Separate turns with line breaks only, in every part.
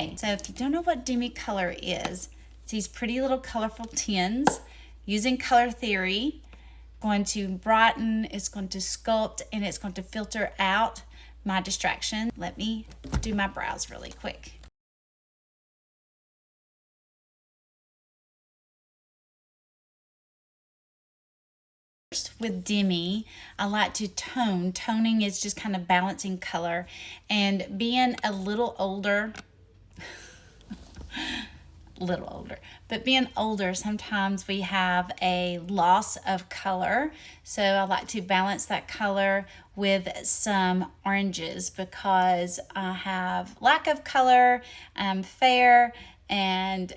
Okay, so if you don't know what Demi Colour is, it's these pretty little colorful tins using color theory. Going to brighten, it's going to sculpt, and it's going to filter out my distraction. Let me do my brows really quick. With Demi, I like to tone. Toning is just kind of balancing color, and being a little older, but being older, sometimes we have a loss of color. So I like to balance that color with some oranges because I have lack of color, I'm fair, and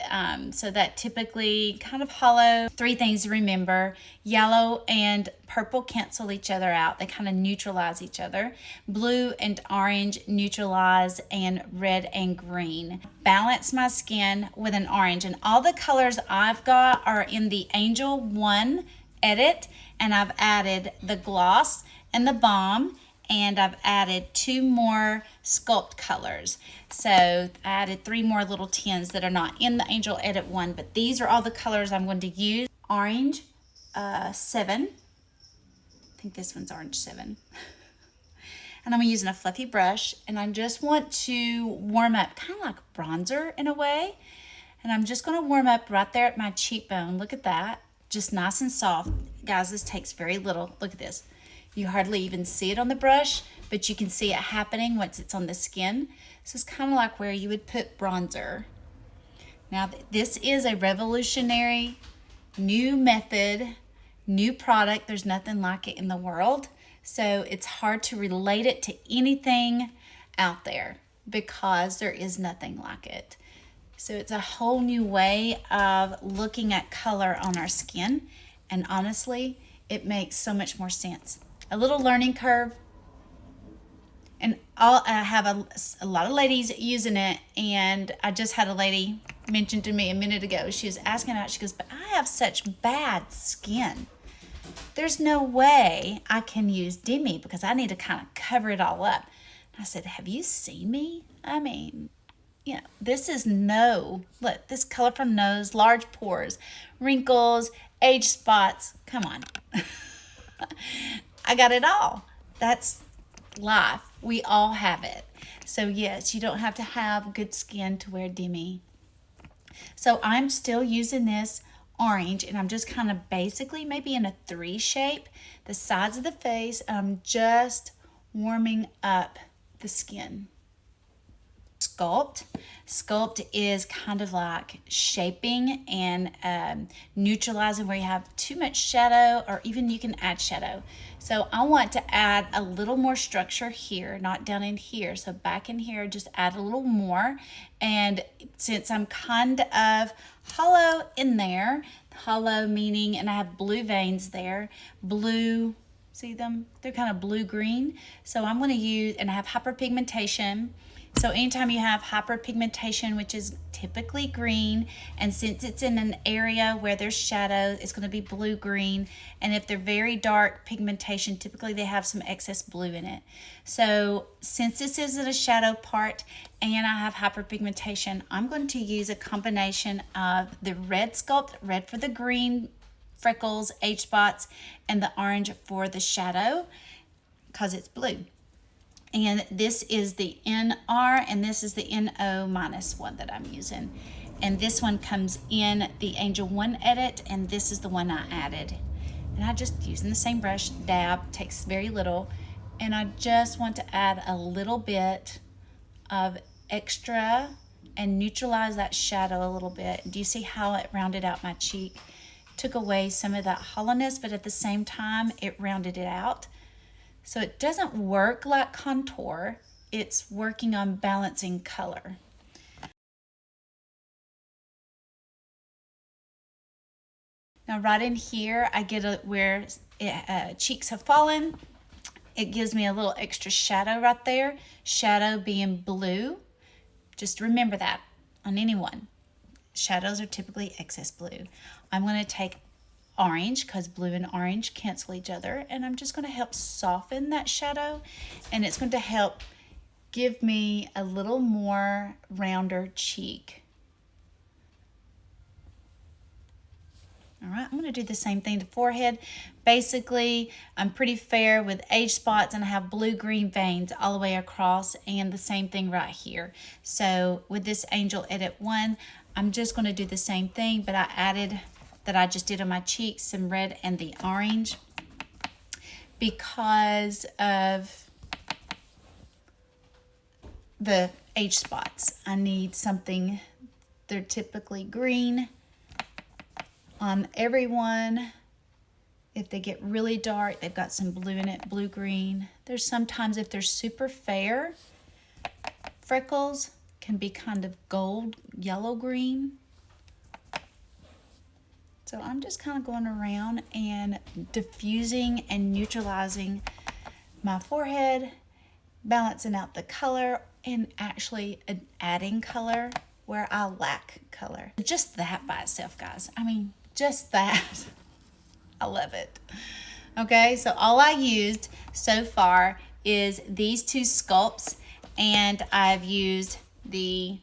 so that typically kind of hollow. Three things to remember: yellow and purple cancel each other out. They kind of neutralize each other. Blue and orange neutralize, and red and green. Balance my skin with an orange, and all the colors I've got are in the Angel 1 edit, and I've added the gloss and the balm, and I've added 2 more sculpt colors. So I added 3 more little tins that are not in the Angel Edit 1, but these are all the colors I'm going to use. Orange 7. I think this one's orange 7. And I'm using a fluffy brush, and I just want to warm up, kind of like bronzer in a way. And I'm just going to warm up right there at my cheekbone. Look at that. Just nice and soft. Guys, this takes very little. Look at this. You hardly even see it on the brush, but you can see it happening once it's on the skin. So it's kind of like where you would put bronzer. Now, this is a revolutionary new method, new product. There's nothing like it in the world. So it's hard to relate it to anything out there because there is nothing like it. So it's a whole new way of looking at color on our skin. And honestly, it makes so much more sense. A little learning curve. And I have a lot of ladies using it. And I just had a lady mention to me a minute ago. She was asking about, she goes, but I have such bad skin. There's no way I can use Demi because I need to kind of cover it all up. I said, have you seen me? I mean, you know, this is look, this colorful nose, large pores, wrinkles, age spots. Come on. I got it all. That's life. We all have it. So yes, you don't have to have good skin to wear Demi. So I'm still using this orange, and I'm just kind of basically maybe in a 3 shape, the sides of the face. I'm just warming up the skin. Sculpt is kind of like shaping and neutralizing where you have too much shadow, or even you can add shadow. So I want to add a little more structure here, not down in here. So back in here, just add a little more. And since I'm kind of hollow in there, hollow meaning, and I have blue veins there, blue, see them? They're kind of blue-green. So I'm going to use, and I have hyperpigmentation. So anytime you have hyperpigmentation, which is typically green, and since it's in an area where there's shadow, it's going to be blue-green. And if they're very dark pigmentation, typically they have some excess blue in it. So since this isn't a shadow part and I have hyperpigmentation, I'm going to use a combination of the red sculpt, red for the green freckles, age spots, and the orange for the shadow because it's blue. And this is the NR, and this is the NO minus one that I'm using. And this one comes in the Angel 1 edit, and this is the one I added. And I just using the same brush, dab, takes very little. And I just want to add a little bit of extra and neutralize that shadow a little bit. Do you see how it rounded out my cheek? Took away some of that hollowness, but at the same time, it rounded it out. So it doesn't work like contour, it's working on balancing color. Now right in here, I get where cheeks have fallen. It gives me a little extra shadow right there. Shadow being blue. Just remember that on anyone. Shadows are typically excess blue. I'm going to take orange because blue and orange cancel each other, and I'm just going to help soften that shadow, and it's going to help give me a little more rounder cheek. All right, I'm going to do the same thing to forehead. Basically, I'm pretty fair with age spots, and I have blue-green veins all the way across, and the same thing right here. So with this Angel Edit 1, I'm just going to do the same thing, but I added, that I just did on my cheeks, some red and the orange because of the age spots. I need something, they're typically green on everyone. If they get really dark, they've got some blue in it, blue-green. There's sometimes, if they're super fair, freckles can be kind of gold, yellow-green. So I'm just kind of going around and diffusing and neutralizing my forehead, balancing out the color, and actually adding color where I lack color. Just that by itself, guys. I mean, just that. I love it. Okay, so all I used so far is these two sculpts, and I've used the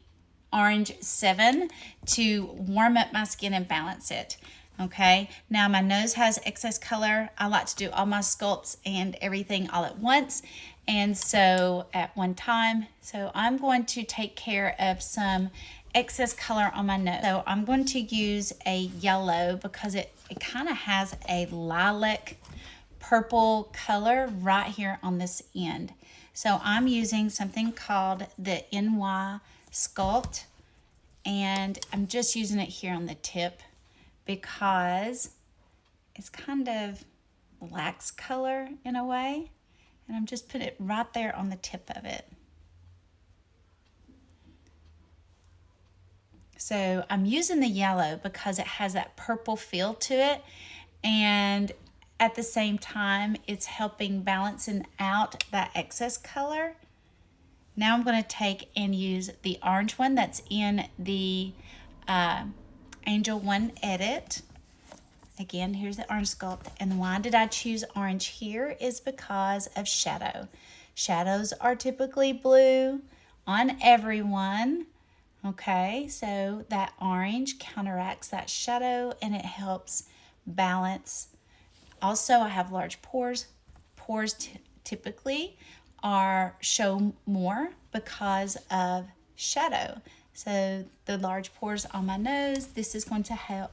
Orange 7 to warm up my skin and balance it. Okay, now my nose has excess color. I like to do all my sculpts and everything all at once, and so at one time. So I'm going to take care of some excess color on my nose. So I'm going to use a yellow because it kind of has a lilac purple color right here on this end. So I'm using something called the NY Sculpt, and I'm just using it here on the tip because it's kind of lacks color in a way, and I'm just putting it right there on the tip of it. So I'm using the yellow because it has that purple feel to it, and at the same time it's helping balancing out that excess color. Now I'm going to take and use the orange one that's in the Angel 1 Edit. Again, here's the orange sculpt, and why did I choose orange here is because of shadow. Shadows are typically blue on everyone. Okay, so that orange counteracts that shadow and it helps balance. Also, I have large pores. Pores typically show more because of shadow. So the large pores on my nose, this is going to help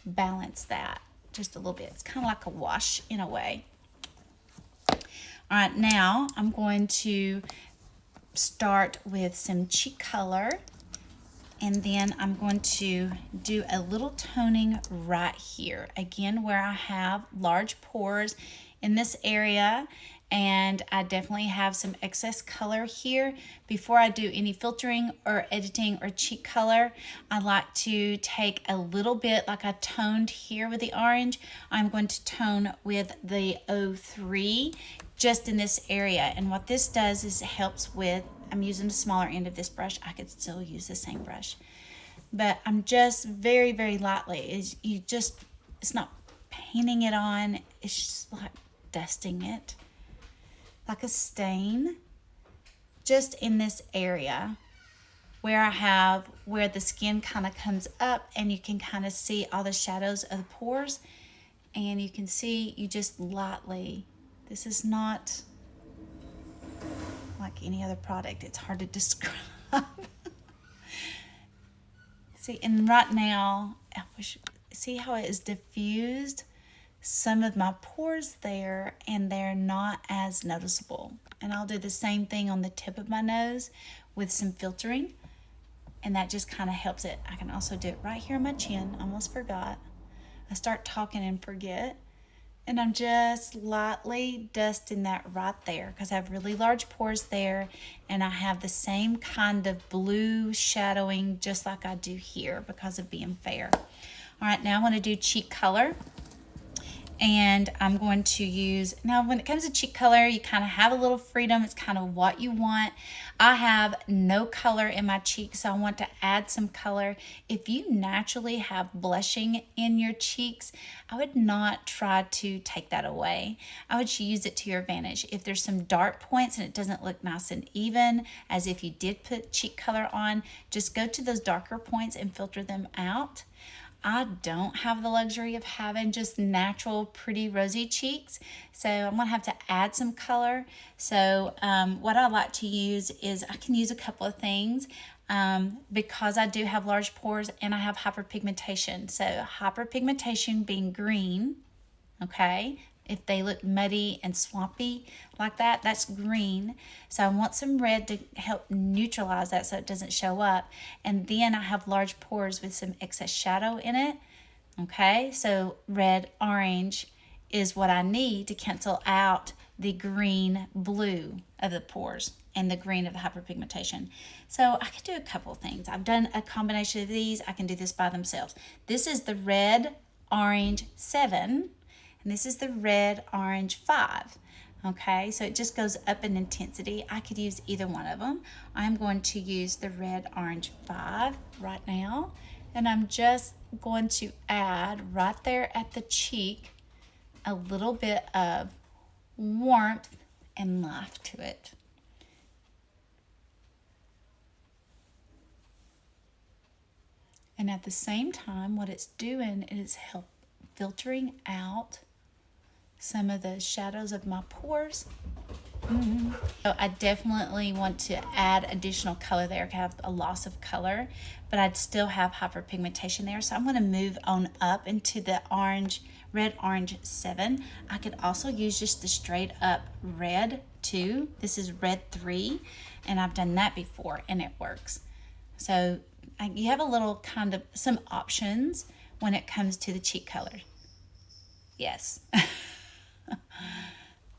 balance that just a little bit. It's kind of like a wash in a way. All right, now I'm going to start with some cheek color. And then I'm going to do a little toning right here. Again, where I have large pores in this area, and I definitely have some excess color here. Before I do any filtering or editing or cheek color, I like to take a little bit, like I toned here with the orange, I'm going to tone with the 03 just in this area. And what this does is it helps with, I'm using the smaller end of this brush. I could still use the same brush, but I'm just very, very lightly. It's not painting it on. It's just like dusting it like a stain just in this area where the skin kind of comes up, and you can kind of see all the shadows of the pores, and you can see you just lightly, this is not like any other product. It's hard to describe. See, and right now, see how it is diffused? Some of my pores there, and they're not as noticeable. And I'll do the same thing on the tip of my nose with some filtering, and that just kind of helps it. I can also do it right here on my chin. Almost forgot. I start talking and forget. And I'm just lightly dusting that right there because I have really large pores there, and I have the same kind of blue shadowing just like I do here because of being fair. All right, now I want to do cheek color. And I'm going to use, now when it comes to cheek color, you kind of have a little freedom. It's kind of what you want. I have no color in my cheeks, so I want to add some color. If you naturally have blushing in your cheeks, I would not try to take that away. I would use it to your advantage. If there's some dark points and it doesn't look nice and even, as if you did put cheek color on, just go to those darker points and filter them out. I don't have the luxury of having just natural, pretty, rosy cheeks, so I'm going to have to add some color. So what I like to use is I can use a couple of things because I do have large pores and I have hyperpigmentation. So hyperpigmentation being green, okay? If they look muddy and swampy like that, that's green. So I want some red to help neutralize that so it doesn't show up. And then I have large pores with some excess shadow in it. Okay, so red, orange is what I need to cancel out the green, blue of the pores and the green of the hyperpigmentation. So I could do a couple things. I've done a combination of these. I can do this by themselves. This is the red, orange 7. And this is the red, orange 5. Okay, so it just goes up in intensity. I could use either one of them. I'm going to use the red, orange 5 right now. And I'm just going to add right there at the cheek a little bit of warmth and life to it. And at the same time, what it's doing is filtering out some of the shadows of my pores. So I definitely want to add additional color there. I have a loss of color, but I'd still have hyperpigmentation there. So I'm going to move on up into the orange, red, orange 7. I could also use just the straight up red 2. This is red 3, and I've done that before, and it works. So you have a little kind of some options when it comes to the cheek color. Yes.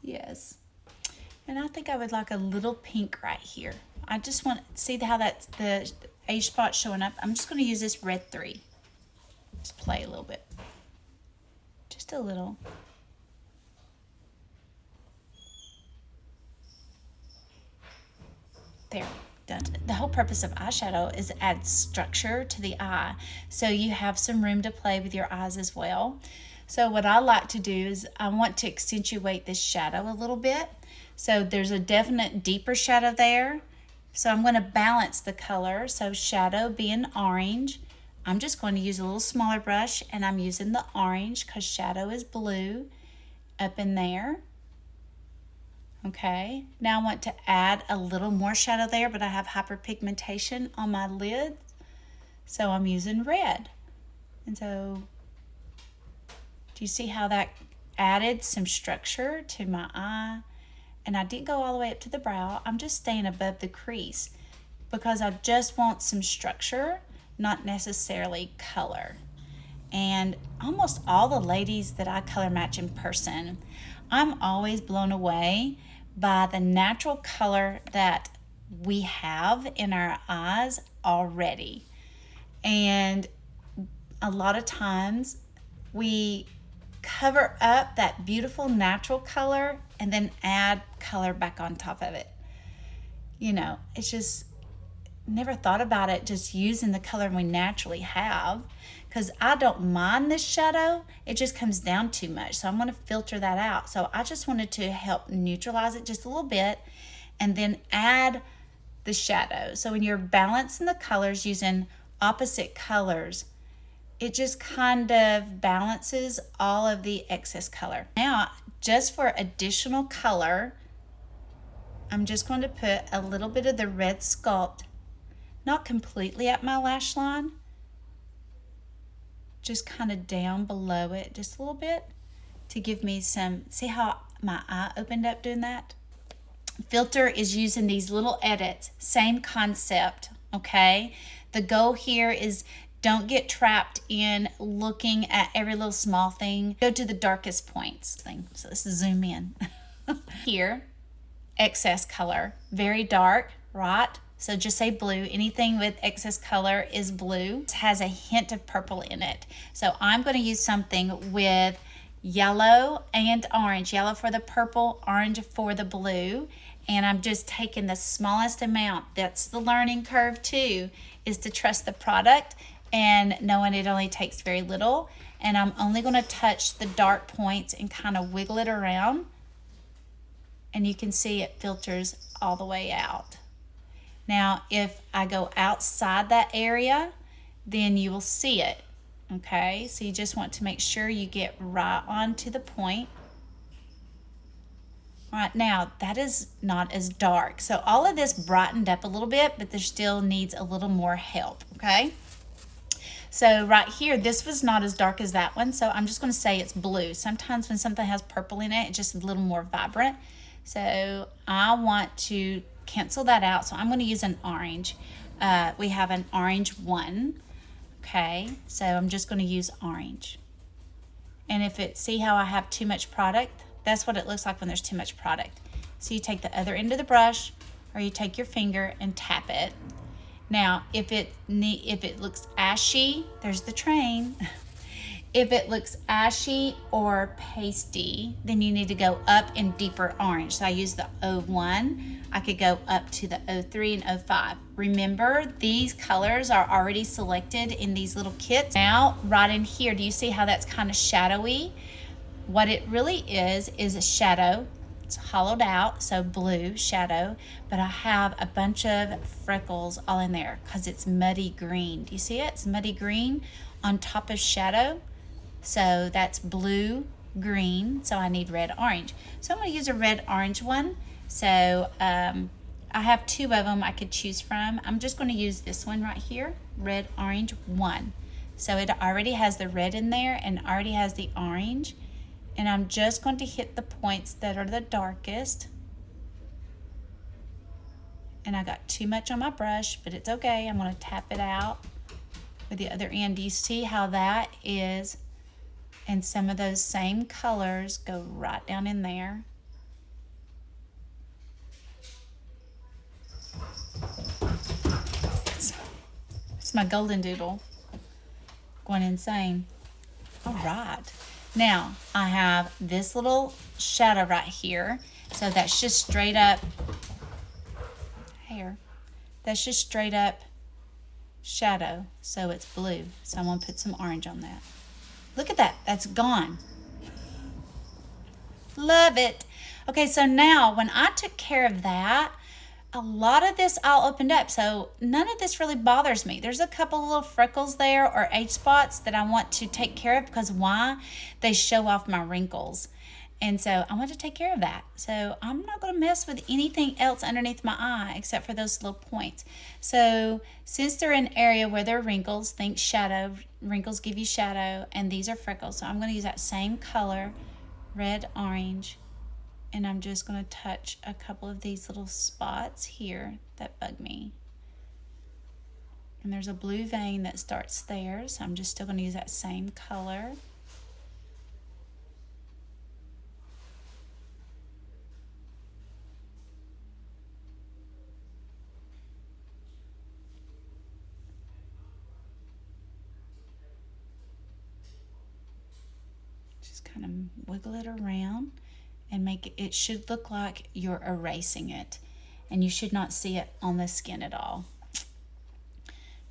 Yes. And I think I would like a little pink right here. I just want to see how that's the age spot showing up. I'm just going to use this red 3. Just play a little bit. Just a little. There. Done. The whole purpose of eyeshadow is to add structure to the eye. So you have some room to play with your eyes as well. So what I like to do is I want to accentuate this shadow a little bit. So there's a definite deeper shadow there. So I'm going to balance the color. So shadow being orange, I'm just going to use a little smaller brush, and I'm using the orange because shadow is blue up in there. Okay, now I want to add a little more shadow there, but I have hyperpigmentation on my lids. So I'm using red. And so do you see how that added some structure to my eye? And I didn't go all the way up to the brow. I'm just staying above the crease because I just want some structure, not necessarily color. And almost all the ladies that I color match in person, I'm always blown away by the natural color that we have in our eyes already. And a lot of times we cover up that beautiful natural color and then add color back on top of it. You know, it's just never thought about it, just using the color we naturally have, because I don't mind this shadow. It just comes down too much. So I'm going to filter that out. So I just wanted to help neutralize it just a little bit and then add the shadow. So when you're balancing the colors using opposite colors, it just kind of balances all of the excess color. Now, just for additional color, I'm just going to put a little bit of the red sculpt, not completely at my lash line, just kind of down below it, just a little bit, to give me some, see how my eye opened up doing that? Filter is using these little edits, same concept, okay? The goal here is don't get trapped in looking at every little small thing. Go to the darkest points. So let's zoom in. Here, excess color, very dark, right? So just say blue. Anything with excess color is blue. It has a hint of purple in it. So I'm going to use something with yellow and orange. Yellow for the purple, orange for the blue. And I'm just taking the smallest amount. That's the learning curve too, is to trust the product and knowing it only takes very little. And I'm only going to touch the dark points and kind of wiggle it around. And you can see it filters all the way out. Now, if I go outside that area, then you will see it. Okay, so you just want to make sure you get right on to the point. All right, now that is not as dark. So all of this brightened up a little bit, but there still needs a little more help, okay? So right here, this was not as dark as that one, so I'm just gonna say it's blue. Sometimes when something has purple in it, it's just a little more vibrant. So I want to cancel that out, so I'm gonna use an orange. We have an orange 1, okay? So I'm just gonna use orange. And if it, see how I have too much product? That's what it looks like when there's too much product. So you take the other end of the brush, or you take your finger and tap it. Now, if it looks ashy, there's the train. If it looks ashy or pasty, then you need to go up in deeper orange. So I use the 01. I could go up to the 03 and 05. Remember, these colors are already selected in these little kits. Now, right in here, do you see how that's kind of shadowy? What it really is a shadow. It's hollowed out, so blue shadow, but I have a bunch of freckles all in there because it's muddy green. Do you see it? It's muddy green on top of shadow. So that's blue, green, so I need red, orange. So I'm gonna use a red, orange one. So I have 2 of them I could choose from. I'm just gonna use this one right here, red, orange 1. So it already has the red in there and already has the orange. And I'm just going to hit the points that are the darkest. And I got too much on my brush, but it's okay. I'm going to tap it out with the other end. Do you see how that is? And some of those same colors go right down in there. It's my golden doodle going insane. All right. Now, I have this little shadow right here. So that's just straight up hair. That's just straight up shadow. So it's blue. So I'm going to put some orange on that. Look at that. That's gone. Love it. Okay, so now when I took care of that, a lot of this all opened up, so none of this really bothers me. There's a couple little freckles there or age spots that I want to take care of because why? They show off my wrinkles. And so I want to take care of that. So I'm not going to mess with anything else underneath my eye except for those little points. So since they're in an area where there are wrinkles, think shadow. Wrinkles give you shadow, and these are freckles. So I'm going to use that same color, red, orange. And I'm just going to touch a couple of these little spots here that bug me. And there's a blue vein that starts there, so I'm just still going to use that same color. Just kind of wiggle it around. And make it, it should look like you're erasing it, and you should not see it on the skin at all.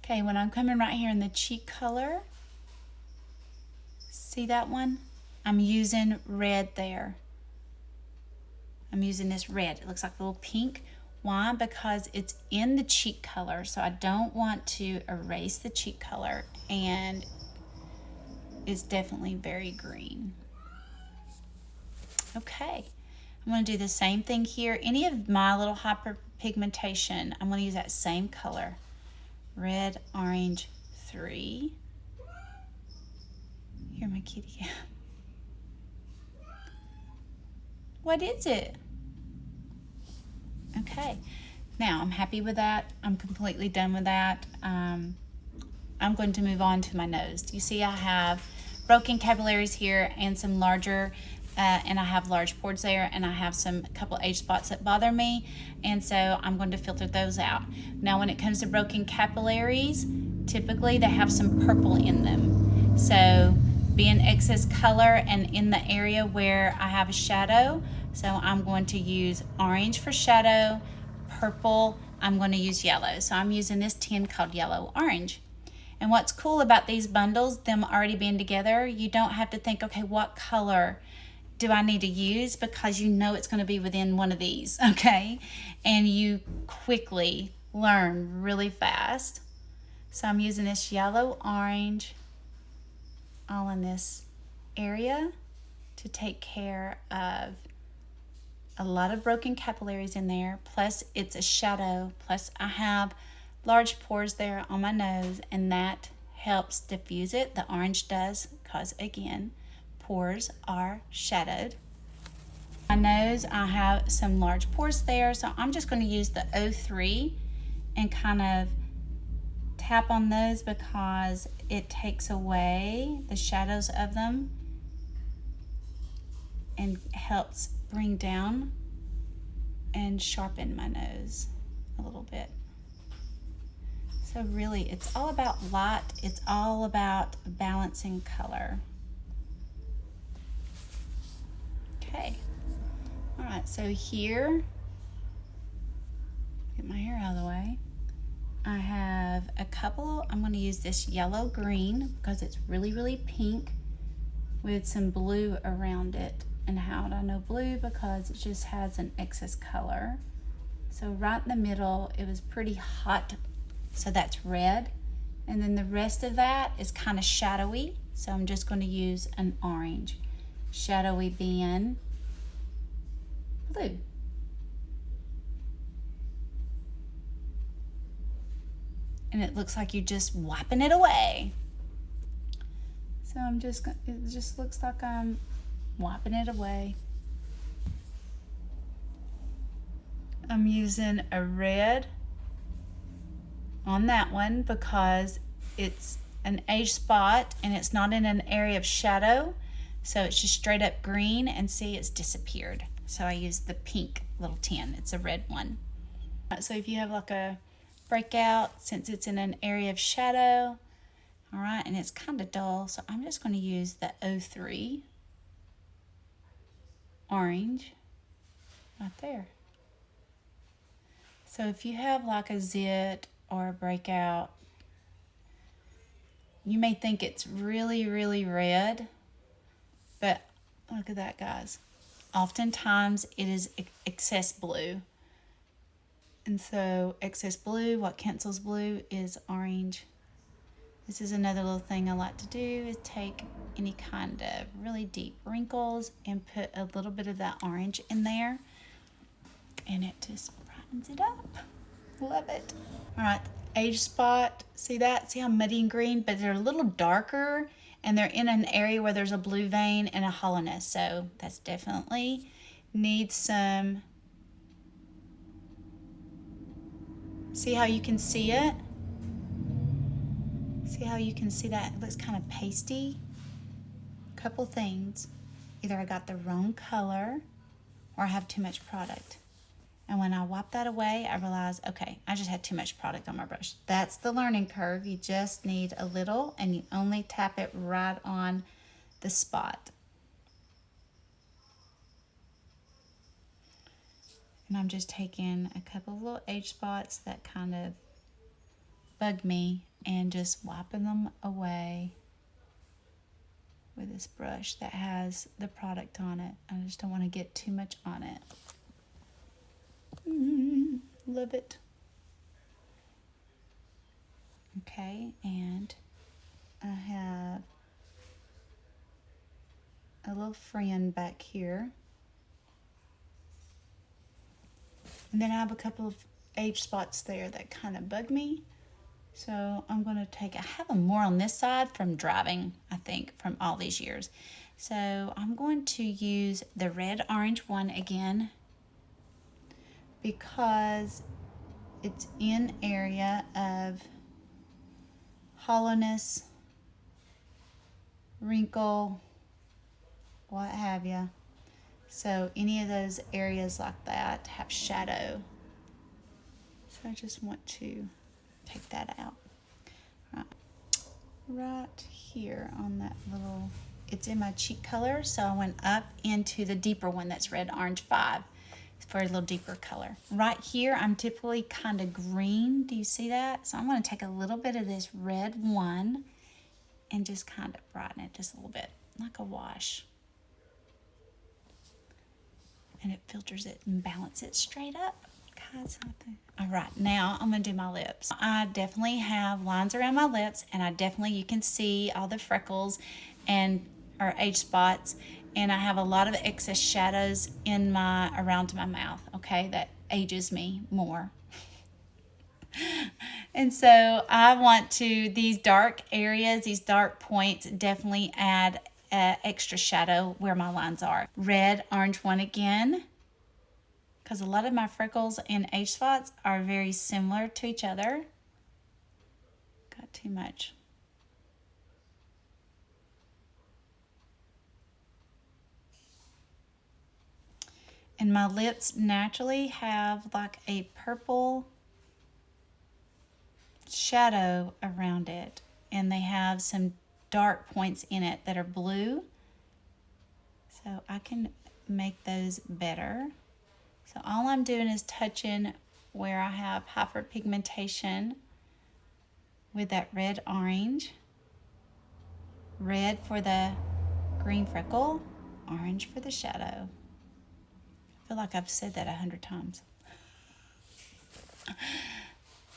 Okay, when I'm coming right here in the cheek color, see that one? I'm using red there. I'm using this red. It looks like a little pink. Why? Because it's in the cheek color, so I don't want to erase the cheek color, and it's definitely very green. Okay, I'm going to do the same thing here. Any of my little hyperpigmentation, I'm going to use that same color. Red, orange, 3. Here, my kitty. What is it? Okay, now I'm happy with that. I'm completely done with that. I'm going to move on to my nose. You see I have broken capillaries here and some larger and I have large pores there, and I have a couple age spots that bother me, and so I'm going to filter those out. Now when it comes to broken capillaries, typically they have some purple in them. So being excess color and in the area where I have a shadow. So I'm going to use orange for shadow, purple, I'm going to use yellow. So I'm using this tin called yellow orange. And what's cool about these bundles, them already being together, you don't have to think, okay, what color do I need to use, because you know it's going to be within one of these, okay? And you quickly learn really fast. So I'm using this yellow orange all in this area to take care of a lot of broken capillaries in there, plus it's a shadow, plus I have large pores there on my nose, and that helps diffuse it. The orange does, because again, pores are shadowed. My nose, I have some large pores there, so I'm just going to use the 03 and kind of tap on those because it takes away the shadows of them and helps bring down and sharpen my nose a little bit. So really, it's all about light. It's all about balancing color. Okay. All right, so here, get my hair out of the way. I have a couple, I'm going to use this yellow green because it's really, really pink with some blue around it. And how do I know blue? Because it just has an excess color. So right in the middle, it was pretty hot, so that's red. And then the rest of that is kind of shadowy, so I'm just going to use an orange. Shadowy being blue. And it looks like you're just wiping it away. So it just looks like I'm wiping it away. I'm using a red on that one because it's an age spot and it's not in an area of shadow. So it's just straight up green, and see, it's disappeared. So I used the pink little tin. It's a red one. So if you have like a breakout, since it's in an area of shadow, all right, and it's kind of dull, so I'm just going to use the 03 orange right there. So if you have like a zit or a breakout, you may think it's really, really red, but look at that, guys. Oftentimes it is excess blue. And so excess blue, what cancels blue is orange. This is another little thing I like to do, is take any kind of really deep wrinkles and put a little bit of that orange in there, and it just brightens it up. Love it. All right, age spot, see that? See how muddy and green, but they're a little darker, and they're in an area where there's a blue vein and a hollowness, so that's definitely needs some. See how you can see it? See how you can see that? It looks kind of pasty. Couple things. Either I got the wrong color or I have too much product. And when I wipe that away, I realize, okay, I just had too much product on my brush. That's the learning curve. You just need a little, and you only tap it right on the spot. And I'm just taking a couple of little age spots that kind of bug me and just wiping them away with this brush that has the product on it. I just don't want to get too much on it. Love it. Okay, and I have a little friend back here. And then I have a couple of age spots there that kind of bug me. So I'm going to I have them more on this side from driving, I think, from all these years. So I'm going to use the red orange one again because it's in area of hollowness, wrinkle, what have you. So any of those areas like that have shadow. So I just want to take that out. Right here on that little it's in my cheek color, so I went up into the deeper one that's red orange 5 for a little deeper color. Right here, I'm typically kind of green. Do you see that? So I'm going to take a little bit of this red 1 and just kind of brighten it just a little bit, like a wash. And it filters it and balances it straight up. All right, now I'm going to do my lips. I definitely have lines around my lips, and you can see all the freckles and or age spots, and I have a lot of excess shadows in around my mouth, okay, that ages me more. And so I want to, these dark areas, these dark points, definitely add extra shadow where my lines are. Red, orange 1 again, because a lot of my freckles and age spots are very similar to each other. Got too much. And my lips naturally have like a purple shadow around it, and they have some dark points in it that are blue, so I can make those better. So all I'm doing is touching where I have hyperpigmentation with that red orange. Red for the green freckle, orange for the shadow. I feel like I've said that 100 times.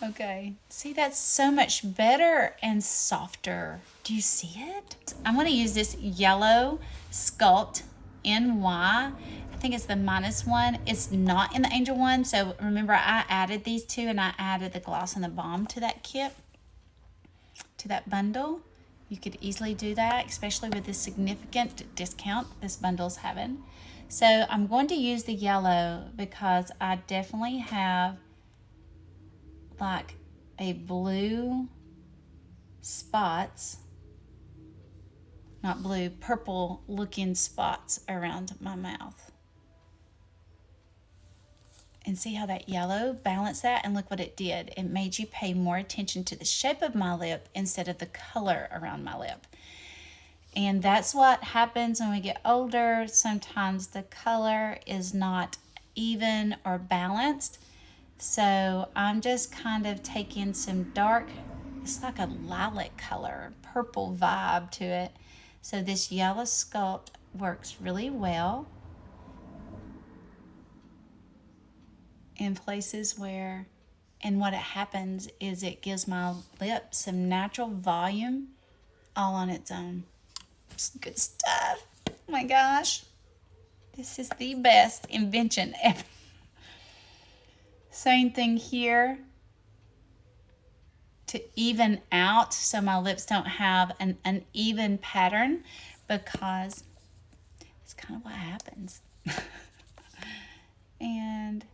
Okay, see, that's so much better and softer. Do you see it? I'm going to use this yellow Sculpt NY. I think it's the -1. It's not in the Angel one, so remember I added these two, and I added the gloss and the balm to that kit, to that bundle. You could easily do that, especially with this significant discount this bundle's having. So I'm going to use the yellow because I definitely have like a blue spots, not blue, purple looking spots around my mouth. And see how that yellow balanced that? And look what it did. It made you pay more attention to the shape of my lip instead of the color around my lip. And that's what happens when we get older. Sometimes the color is not even or balanced. So I'm just kind of taking some dark, it's like a lilac color, purple vibe to it. So this yellow Sculpt works really well in places where, and what it happens is it gives my lip some natural volume all on its own. It's good stuff. Oh my gosh. This is the best invention ever. Same thing here to even out so my lips don't have an uneven pattern, because it's kind of what happens. And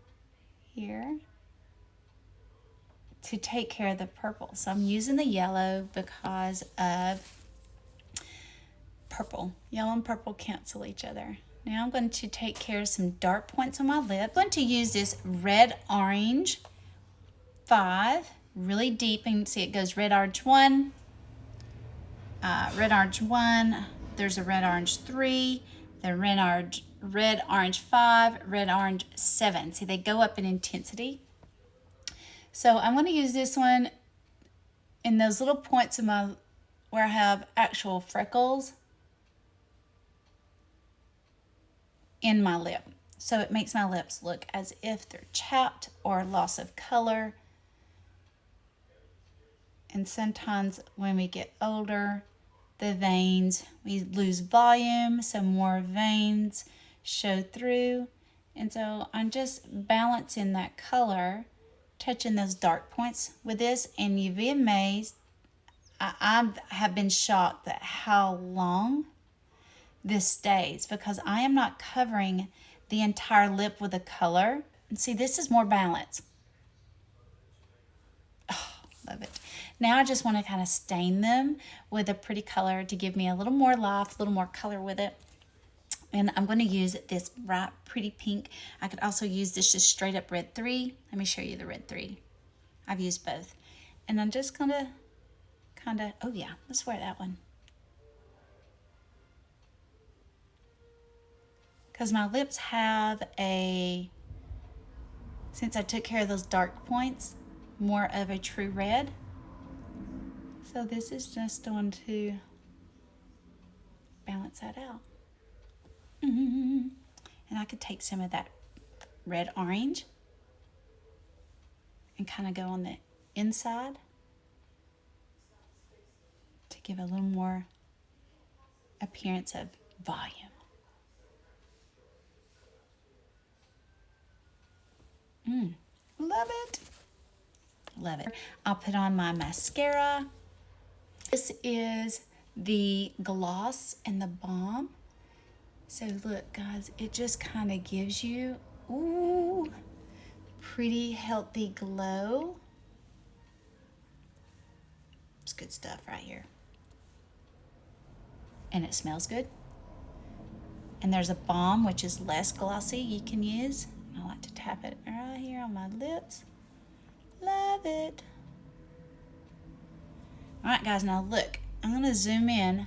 here to take care of the purple. So I'm using the yellow because of purple. Yellow and purple cancel each other. Now I'm going to take care of some dark points on my lip. I'm going to use this red orange 5, really deep, and see it goes red orange 1, red orange 1, there's a red orange 3, the red orange 5, red orange 7. See, they go up in intensity. So I'm going to use this one in those little points in my where I have actual freckles in my lip. So it makes my lips look as if they're chapped or loss of color. And sometimes when we get older, the veins, we lose volume, so more veins show through. And so I'm just balancing that color, touching those dark points with this, and you'd be amazed. I have been shocked at how long this stays, because I am not covering the entire lip with a color. And see, this is more balanced. Oh, love it. Now I just want to kind of stain them with a pretty color to give me a little more life, a little more color with it. And I'm going to use this bright, pretty pink. I could also use this just straight up red 3. Let me show you the red 3. I've used both. And I'm just going to oh yeah, let's wear that one. because my lips have since I took care of those dark points, more of a true red. So this is just going to balance that out. And I could take some of that red orange and kind of go on the inside to give a little more appearance of volume. Love it. Love it. I'll put on my mascara. This is the gloss and the balm. So look, guys, it just kind of gives you, ooh, pretty healthy glow. It's good stuff right here. And it smells good. And there's a balm, which is less glossy, you can use. I like to tap it right here on my lips. Love it. All right, guys, now look. I'm going to zoom in.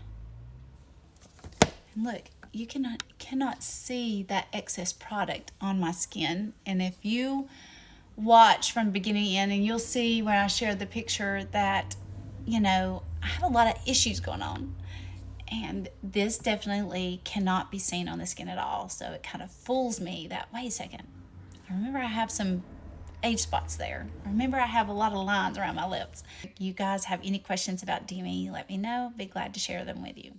And look, you cannot see that excess product on my skin. And if you watch from beginning to end, and you'll see when I share the picture that, you know, I have a lot of issues going on. And this definitely cannot be seen on the skin at all. So it kind of fools me that, wait a second, I remember I have some age spots there. I remember I have a lot of lines around my lips. If you guys have any questions about Demi, let me know. Be glad to share them with you.